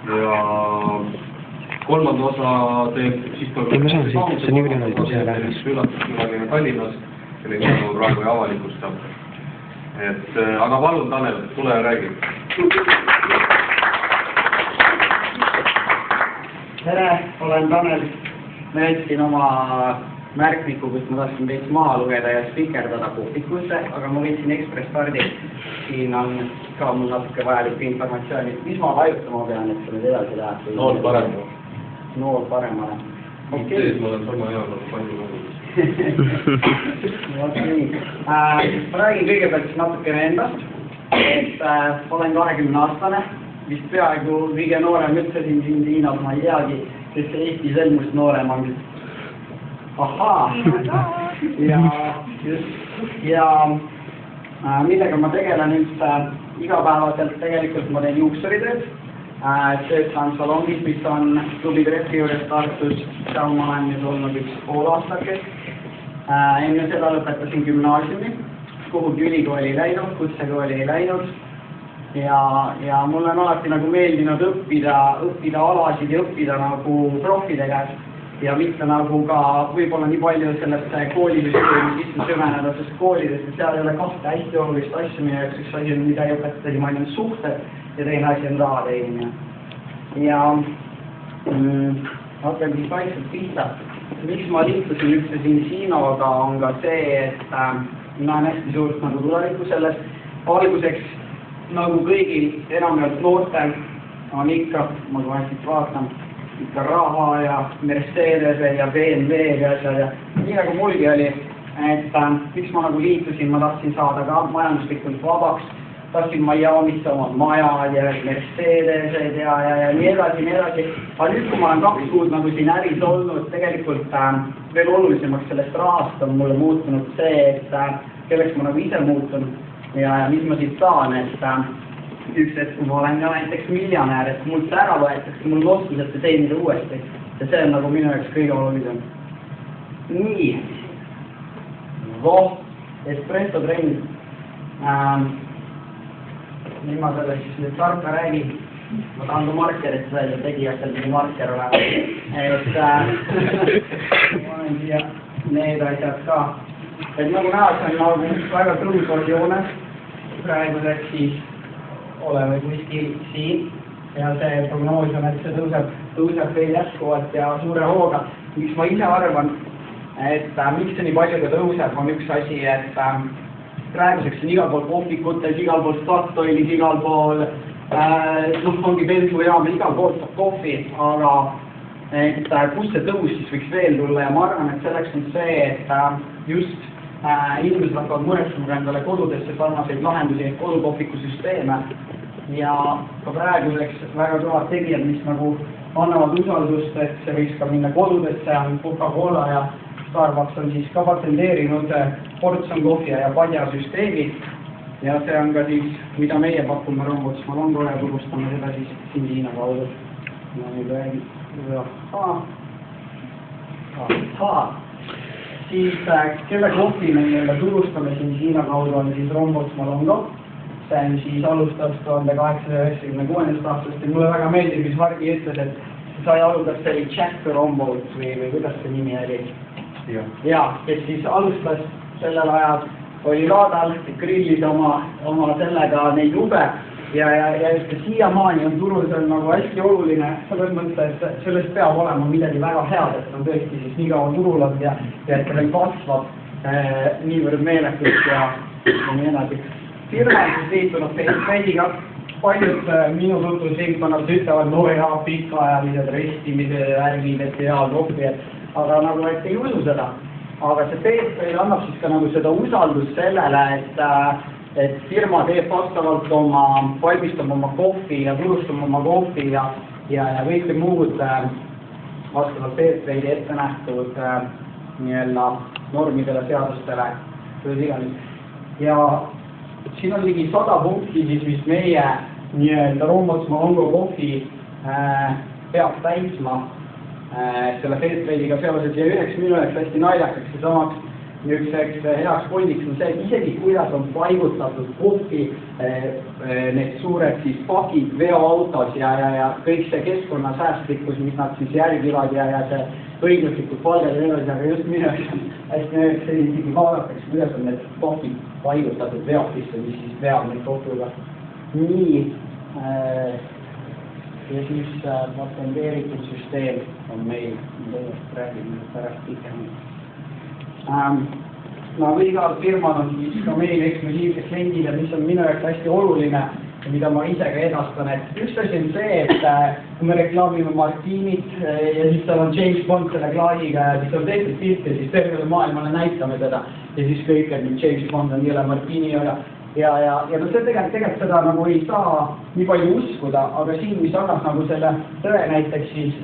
ja kolmanda osa teeb siis üllatuskülaline Tallinnas, selline praegu ei avalikustab. Aga palun, Tanel, tule ja räägi. Tere, olen Tanel. Ma jätsin oma märkmiku, kus ma tahtsin teist maha lugeda ja spikerdada puhvikusse, aga ma võtsin Ekspress stardi. Siin on ka mul natuke vajalik informatsiooni. Mis ma vajutama pean, et sa nüüd edasi läheb? Nool paremale. Nool paremale. Okei. Ma olen sama hea nagu palju kogudes. Ma räägin kõigepealt natukene endast, et olen 20-aastane, vist peaaegu kõige noorem üldse siin Hiinas, ma ei teagi, kes Eesti selmust noorem on. Ahaa! Ja millega ma tegelen üldse igapäevaselt, tegelikult ma teen juuksuritööd, töötan salongis, mis on klubi Treffi juures Tartus, seal ma olen nüüd olnud üks pool aastakest. Enne seda lõpetasin gümnaasiumi, kuhugi ülikooli ei läinud, kutsekooli ei läinud ja mulle on alati nagu meeldinud õppida alasid ja õppida nagu profide käest ja mitte nagu ka võib-olla nii palju sellesse koolisüsteemi sisse süveneda, sest koolides seal ei ole kahte hästi olulist asju, mille jaoks üks asi on, mida ei õpetagi, ma olen suhted ja teine asi on raha teenimine. Ja hakkan siis vaikselt pihta. Miks ma liitusin üldse siin Siinoga on ka see, et mina on hästi suurt nagu tulevikku sellest. Alguseks nagu kõigil enamjaolt noortel on ikka, ma kohe siit vaatan, ikka raha ja Mercedes ja BMW ja asjad ja nii nagu mulgi oli, et miks ma nagu liitusin, ma tahtsin saada ka majanduslikult vabaks, tahtsin Miami'sse oma majad ja Mercedesed ja nii edasi. Aga nüüd, kui ma olen 2 kuud nagu siin äris olnud, tegelikult veel olulisemaks sellest rahast on mulle muutunud see, et kelleks ma nagu ise muutun ja mis ma siit saan, et üks hetk, kui ma olen ka näiteks miljonär, et mult ära võetakse, mul loskusesse teenida uuesti ja see on nagu minu jaoks kõige olulisem. Nii. Espresso trenn. Nii ma sellest siis nüüd tarka räägin. Ma tahan ka markerit välja, tegijatel mingi marker olema. Ma olen siia need asjad ka. Et nagu näha, see on nagu väga tõusvad joones. Praeguseks siis oleme kuskil siin. Ja see prognoos on, et see tõuseb veel jätkuvalt ja suure hooga. Miks ma ise arvan, et miks see nii palju ka tõuseb, on üks asi, et praeguseks on igal pool kohvikutes, igal pool Statoilis, igal pool ongi bensujaam, igal pool saab kohvi, aga kus see tõus siis võiks veel tulla ja ma arvan, et selleks on see, et just inimesed hakkavad muretsema endale kodudesse sarnaseid lahendusi, kodukohvikusüsteeme ja ka praeguseks väga kõvad tegijad, mis nagu annavad usaldust, et see võiks ka minna kodudesse, on Coca-Cola ja Starbucks on siis ka patenteerinud Portson kohvia ja padja süsteemi ja see on ka siis, mida meie pakume Rombots Malongo ja turustame seda siis siin Hiina kaudu. Ma nüüd räägin. Siis kelle kohvi me turustame siin Hiina kaudu on siis Rombots Malongo. See on siis alustas 1896. aastast ja mulle väga meeldib, mis Margi ütles, et sai alustas see Jack Rombots või kuidas see nimi oli? Ja, kes siis alustas sellel ajal, oli laadal, grillis oma sellega neid jube ja siiamaani on turul see on nagu hästi oluline, selles mõttes, et sellest peab olema midagi väga head, et on tõesti siis nii kaua turul on ja et veel kasvab niivõrd meelekult ja nii edasi. Firma on siis liitunud Fairtrade'iga, paljud minu tutvusringkonnad ütlevad, no ja pikaajalised restimised, värgid, et hea kohvi, aga nagu et ei usu seda. Aga see Fairtrade annab siis ka nagu seda usaldust sellele, et firma teeb vastavalt valmistab oma kohvi ja turustab oma kohvi ja kõike muud vastavalt Fairtrade'i ette nähtud normidele, seadustele, kuidas iganes. Ja siin on ligi 100 punkti, mis meie Rombots Malongo kohvi peab täitma selle Fairtrade'iga seoses ja üheks minu jaoks hästi naljakaks ja samaks niisuguseks heaks pointiks on see, et isegi kuidas on paigutatud kohvi need suured siis pakid veoautos ja kõik see keskkonnasäästlikkus, mis nad siis järgivad ja see õiguslikud palgad ja edasi, aga just minu jaoks on hästi isegi vaadatakse, kuidas on need pakid paigutatud veokisse, mis siis veab neid kohviga. Nii, ja siis patenteeritud süsteem on meil, räägime pärast pikemalt. Nagu igal firmal on siis ka meil eksklusiivsed kliendid ja mis on minu jaoks hästi oluline ja mida ma ise ka edastan, et üks asi on see, et kui me reklaamime Martinit ja siis seal on James Bond selle klaasiga ja siis on tehtud pilte, siis tervele maailmale näitame teda ja siis kõik, et James Bond on jõle Martini ja no see tegelikult seda nagu ei saa nii palju uskuda, aga siin, mis annab nagu selle tõe näiteks siis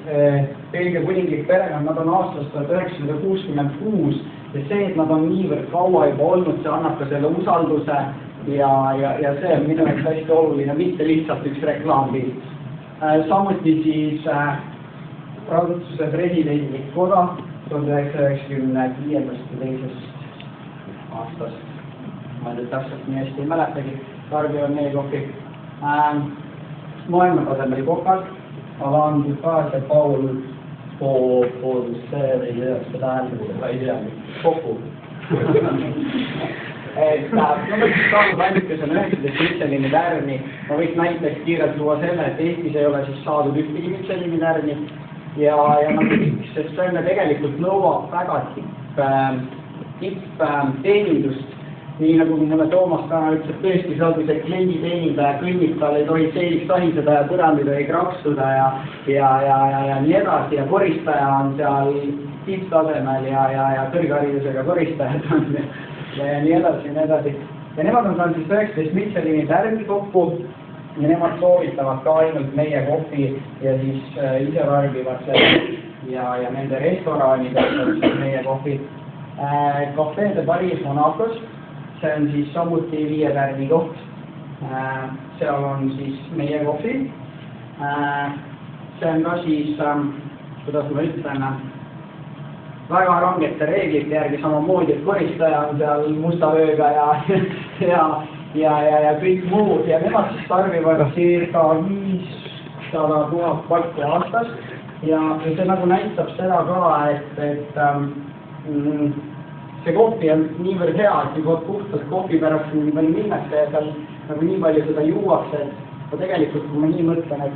Belgia kuninglik perekond, nad on aastast 1966 ja see, et nad on niivõrd kaua juba olnud, see annab ka selle usalduse ja see on minu jaoks hästi oluline, mitte lihtsalt üks reklaampilt. Samuti siis Prantsuse presidendi koda 1995. aastast. Ma ei tea täpselt nii hästi ei mäletagi, tarbivad meie kohvi. Maailmatasemel kokad, Alain Ducasse ja Paul Poolse, ei tea seda hääldada, ei tea, kokku. No võiks saanud ainukese 19 Michelini tärni, ma võiks näiteks kiirelt luua selle, et Eestis ei ole siis saadud ühtegi Michelini tärni ja nagu miks, sest see tegelikult nõuab väga tippteenindust. Nii nagu mulle Toomas täna ütles, et tõesti saadu see klienditeenindaja kõnnib, tal ei tohi seeliks tahiseda ja põrandid ei kraksuda ja nii edasi ja koristaja on seal tipptasemel ja kõrgharidusega koristajad on ja nii edasi ja nii edasi. Ja nemad on saanud siis 19 Michelini tärni kokku ja nemad soovitavad ka ainult meie kohvi ja siis ise tarbivad selle ja nende restoranidel on siis meie kohvi. Café de Paris Monacos. See on siis samuti 5 tärni koht. Seal on siis meie kohvi. See on ka siis, kuidas ma ütlen, väga rangete reeglite järgi samamoodi, et koristaja on seal musta ööga ja kõik muud ja nemad siis tarbivad circa 500 000 palku aastas ja see nagu näitab seda ka, et see kohvi on niivõrd hea, et juba puhtalt kohvi pärast nii palju minnakse ja seal nagu nii palju seda juuakse, et tegelikult kui ma nii mõtlen, et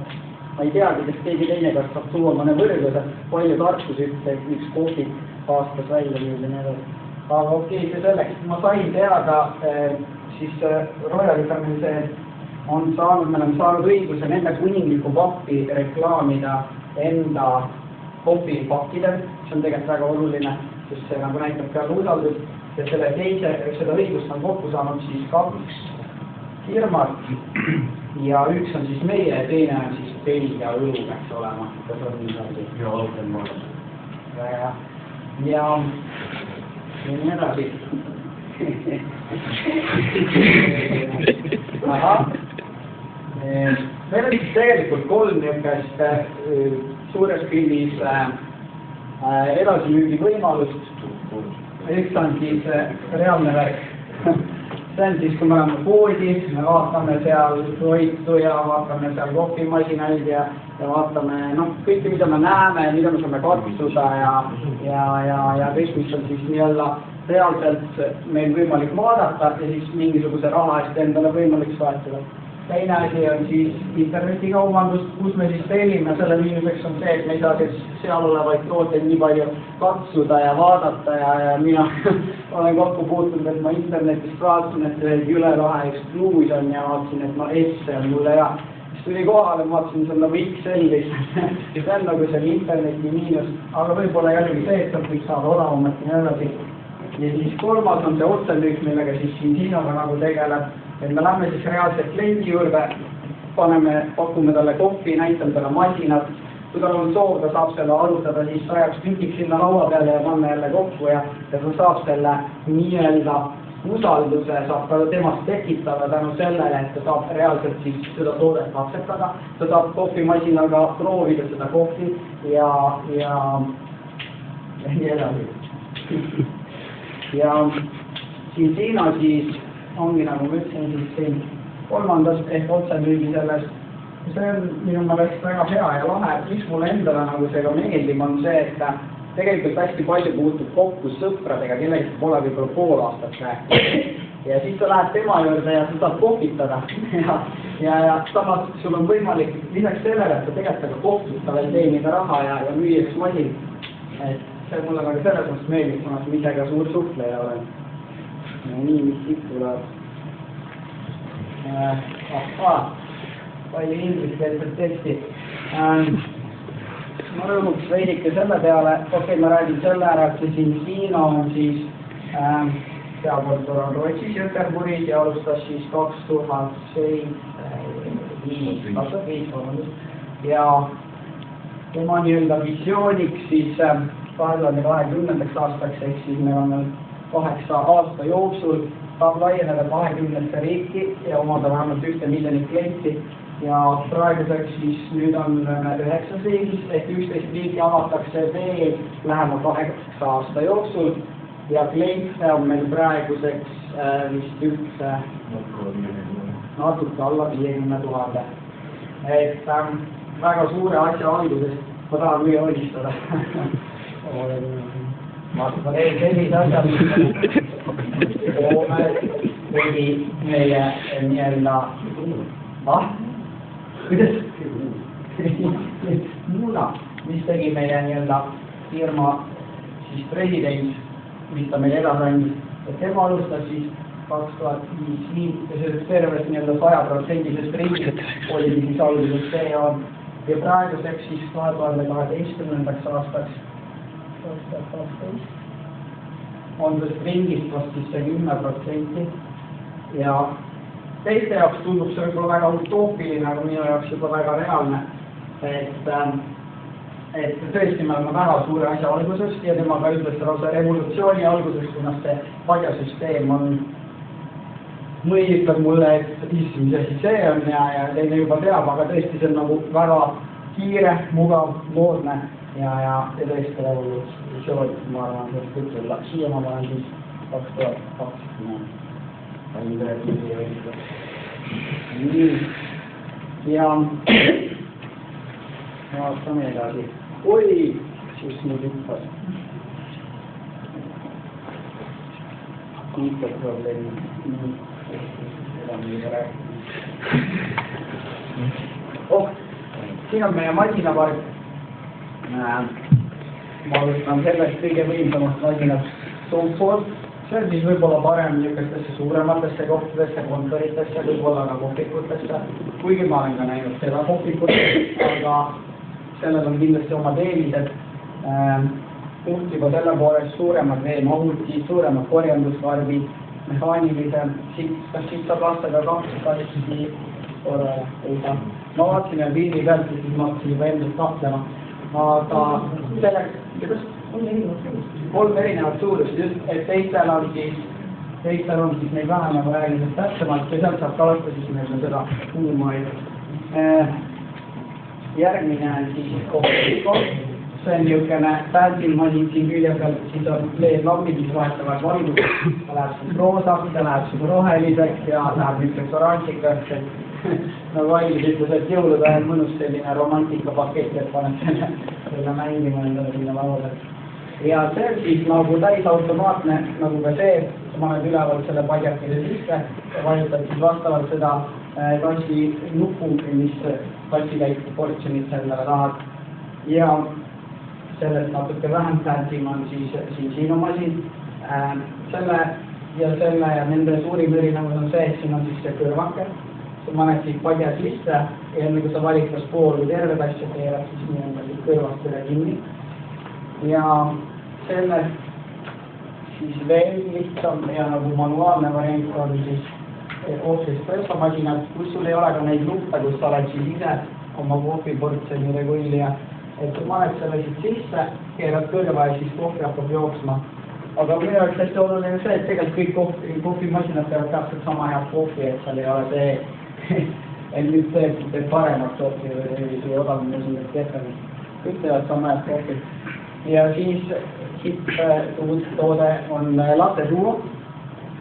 ma ei teagi, kes keegi teine kas saab tuua mõne võrdluse, palju tarkus üldse, et üks kohvi aastas välja müüda nii edasi. Aga okei, see selleks, ma sain teada, siis Royal see on saanud, me oleme saanud õiguse nende kuningliku pappi reklaamida enda kohvipakkidel, see on tegelikult väga oluline, sest see nagu näitab ka usaldust ja selle seda õigust on kokku saanud siis 2 firmad ja üks on siis meie ja teine on siis Belgia õlu peaks olema, kas on niimoodi? Ja Alpen maailmas. Ja nii edasi. Meil on siis tegelikult 3 niisugust suures pildis edasimüügi võimalust. Üks on siis reaalne värk. See on siis, kui me oleme poodis, me vaatame seal toitu ja vaatame seal kohvimasinaid ja vaatame kõike, mida me näeme, mida me saame katsuda ja kõik, mis on siis nii-olla reaalselt meil võimalik vaadata ja siis mingisuguse raha eest endale võimalik soetada. Teine asi on siis internetikaubandus, kus me siis tellime, selle miinuseks on see, et me ei saa seal olevaid tooteid nii palju katsuda ja vaadata ja mina olen kokku puutunud, et ma internetist vaatasin, et see jülelahe üks bluus on ja vaatasin, et S on mulle hea. Siis tuli kohale, vaatasin, see on nagu XL lihtsalt. See on nagu see interneti miinus, aga võib-olla jällegi see, et kõik saavad odavamat ja nii edasi. Ja siis 3. on see otsemüük, millega siis siin Sinoga nagu tegeleb. Et me lähme siis reaalselt kliendi juurde, pakume talle kohvi, näitame talle masinat. Kui tal on soov, ta saab selle arutada, siis ta jääks tündiks sinna laua peale ja panna jälle kokku ja ta saab selle nii-öelda usalduse, saab ta temast tekitada tänu sellele, et ta saab reaalselt siis seda toodet katsetada. Ta saab kohvimasinaga proovida seda kohvi ja nii edasi. ja siin siis ongi, nagu ma ütlesin, siis siin kolmandast ehk otsemüügi sellest. See on minu meelest väga hea ja lahe, mis mulle endale nagu see ka meeldib, on see, et tegelikult hästi palju puutub kokku sõpradega, kellega pole võib-olla pool aastat rääkinud. Ja siis sa lähed tema juurde ja sa saad kohvitada ja samas sul on võimalik lisaks sellele, et sa tegelikult ka kohtuta veel teenida raha ja müüa üks masin. Et see mulle nagu selles mõttes meeldib, kuna ma ise ka suur suhtleja olen. Nii, mis siit tuleb. Palju ingliskeelset teksti. Ma rõõmuks veidike selle peale, okei, ma räägin selle ära, et siin Hiina on siis peakontor on Rootsis Göteborgis ja alustas siis 2005 ja tema nii-öelda visiooniks siis 2020. aastaks, ehk siis meil on 8 aasta jooksul saab laieneda 20 riiki ja omada vähemalt 1 miljonit klienti. Ja praeguseks siis nüüd on 9 riigis, ehk 11 riiki avatakse veel lähema 8 aasta jooksul ja kliente on meil praeguseks vist üldse natuke alla 50 000. Et väga suure asja algusest ma tahan müüa õnnistada. Ma teen sellise asja, mis tegi meie nii-öelda kuidas? Muna, mis tegi meie nii-öelda firma siis president, mis ta meile edasi andis. Tema alustas siis 2005 ja tervest nii-öelda 100% riigist oli siis alguses see on ja praeguseks siis 2012. aastaks on sellest ringist vast siis see 10% ja teiste jaoks tundub see võib-olla väga utoopiline, aga minu jaoks juba väga reaalne, et tõesti me oleme väga suure asja algusest ja tema ka ütles lausa revolutsiooni algusest, kuna see padjasüsteem on mõjutab mulle, et mis asi see on ja teine juba teab, aga tõesti see on nagu väga kiire, mugav, moodne ja tõesti revolutsioon, ma arvan, sellest kõik olla. Siia ma olen siis 2020. Nii, ja vaatame edasi. Oi, siis nüüd hüppas. Kiitusprobleemi. Siin on meie masinapark. Ma alustan sellest kõige võimsamast masinast Soulford. See on siis võib-olla parem niisugustesse suurematesse kohtadesse, kontoritesse, võib-olla ka kohvikutesse. Kuigi ma olen ka näinud seda kohvikut, aga sellel on kindlasti omad eelised. Puht juba selle poolest suuremad veemahutid, suuremad korjandusvarbid, mehaanilisem, kas siit saab lasta ka 2 asjasi korraga ei saa. Ma vaatasin ja piiri pealt, siis ma hakkasin juba endast kahtlema. Aga selleks, kuidas on 3 erinevat suurust, just, et teistel on siis neid vähem, aga rääginud täpsemalt ja sealt saab ka lasta siis meil seda kuumailu. Järgmine on siis kohviko. See on niisugune pääsilmasin siin külje peal, siis on LED-lampid, mis vahetavad valgust. Ta läheb siis roosaks, ta läheb siis roheliseks ja läheb niisuguseks oranžikaks. Nagu Ailis ütles, et jõulude on mõnus selline romantikapakett, et paneb selle mängima endale sinna lauale. Ja see on siis nagu täisautomaatne, nagu ka see, sa paned üleval selle padjakile sisse ja vajutad siis vastavalt seda kassi nupu, mis kassikäiku portsjonit endale tahad. Ja sellest natuke vähem tähendim on siis siinomasin. Selle ja nende suurim erinevus on see, et siin on siis see kõrvake. Sa paned siit padja sisse ja enne kui sa valid kas pool või terved asja, keerad siis nii-öelda kõrvast üle kinni. Ja sellest siis veel lihtsam ja nagu manuaalne variant on siis espressomasinad, kus sul ei ole ka neid luppe, kus sa oled siis ise oma kohviportsjoni regullija. Et sa paned selle siit sisse, keerad kõrva ja siis kohvi hakkab jooksma. Aga minu jaoks hästi oluline see, et tegelikult kõik kohvimasinad peavad täpselt sama head kohvi, et seal ei ole see, et nüüd teeb paremat kohvi või odavamini kehvemini. Kõik teevad sama head kohvi. ja siis toode on latesuur,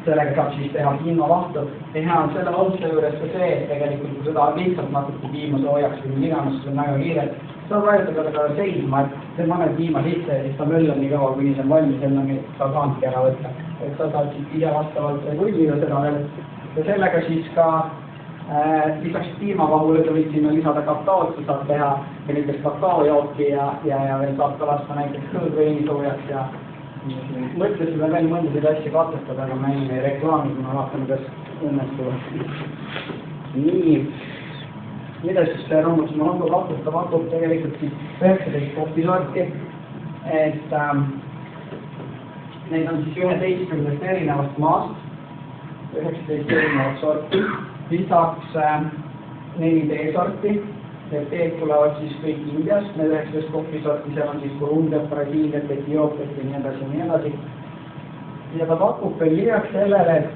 sellega saab siis teha piimavahtu. Ja hea on selle valguse juures ka see, et tegelikult kui seda lihtsalt natuke piima soojaks või iganes, see on väga kiire, saab vajutada ka seisma, et see paneb piima sisse ja siis ta möllab nii kaua, kuni see on valmis, enne ta saanudki ära võtta. Et sa saad siis ise vastavalt kuivida seda veel. Ja sellega siis ka lisaks piimavahule võid sinna lisada kaktaot, sa saad teha näiteks kaktaojooki ja veel saab ka lasta näiteks kõõgveini soojaks ja mõtlesime veel mõndasid asju katsestada, aga me ei reklaami, kui me vaatame, kas õnnestuvad. Nii, mida siis Rombotsma Longo pakub tegelikult siis 19 kohvisorti, et neid on siis 11 erinevast maast, 19 erinevat sorti, lisaks 4 teesorti. Need teed tulevad siis kõik Indiast, need 19 kohvisorti, seal on siis Kolumbiat, Brasiiliat, Etioopiat ja nii edasi ja nii edasi. Ja ta pakub veel lisaks sellele, et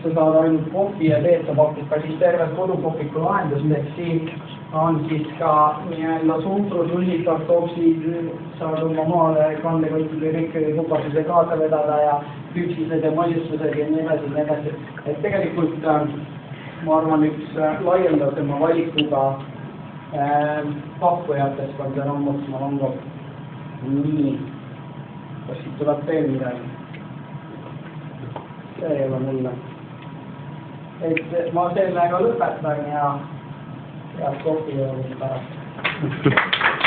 sa saad ainult kohvi ja teed, ta pakub ka siis terves kodukohviku lahendus, siin on siis ka nii-öelda suhkrus, sulsid, kartopsid, saad oma maale kandekottide kõik kupastused kaasa vedada ja püksised ja mõjustused ja nii edasi ja nii edasi. Et tegelikult ma arvan, üks laiendasema valikuga pakkujatest on see Rombotsma Longo. Nii, kas siit tuleb veel midagi? See ei ole mulle. Et ma sellega lõpetan ja kohvi joomist pärast.